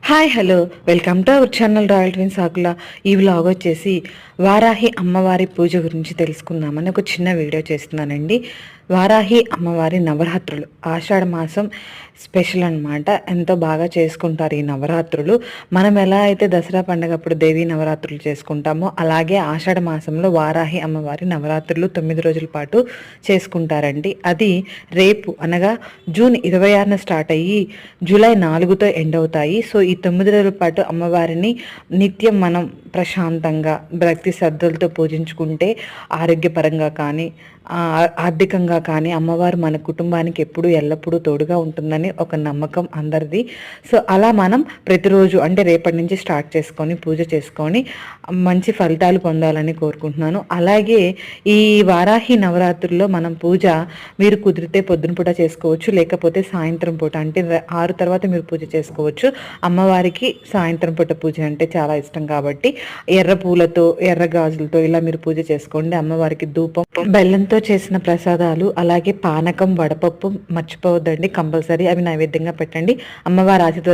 Hi hello welcome to our channel Royal Twins Akula. ఈ vlog వచ్చేసి వారాహి అమ్మవారి పూజ గురించి తెలుసుకుందామని ఒక చిన్న వీడియో చేస్తున్నానండి. వారాహి అమ్మవారి నవరాత్రులు ఆషాఢ మాసం స్పెషల్ అన్నమాట. ఎంతో బాగా చేసుకుంటారు ఈ నవరాత్రులు. మనం ఎలా అయితే దసరా పండుగప్పుడు దేవీ నవరాత్రులు చేసుకుంటామో అలాగే ఆషాఢ మాసంలో వారాహి అమ్మవారి నవరాత్రులు 9 రోజుల పాటు చేసుకుంటారండి. అది రేపు అనగా జూన్ 26న స్టార్ట్ అయ్యి జూలై 4తో ఎండ్ అవుతాయి. సో ఈ 9 రోజుల పాటు అమ్మవారిని నిత్యం మనం ప్రశాంతంగా భక్తి శ్రద్ధలతో పూజించుకుంటే ఆరోగ్యపరంగా కానీ ఆర్థికంగా కానీ అమ్మవారు మన కుటుంబానికి ఎప్పుడు ఎల్లప్పుడూ తోడుగా ఉంటుందని ఒక నమ్మకం అందరిది. సో అలా మనం ప్రతిరోజు అంటే రేపటి నుంచి స్టార్ట్ చేసుకొని పూజ చేసుకొని మంచి ఫలితాలు పొందాలని కోరుకుంటున్నాను. అలాగే ఈ వారాహి నవరాత్రుల్లో మనం పూజ మీరు కుదిరితే పొద్దున పూట చేసుకోవచ్చు, లేకపోతే సాయంత్రం పూట అంటే 6 తర్వాత మీరు పూజ చేసుకోవచ్చు. అమ్మవారికి సాయంత్రం పూట పూజ అంటే చాలా ఇష్టం కాబట్టి ఎర్ర పూలతో ఎర్ర గాజులతో ఇలా మీరు పూజ చేసుకోండి. అమ్మవారికి ధూపం బెల్లంతో చేసిన ప్రసాదాలు అలాగే పానకం వడపప్పు మర్చిపోవద్దండి, కంపల్సరీ అవి నైవేద్యంగా పెట్టండి. అమ్మవారి ఆశీర్వాదం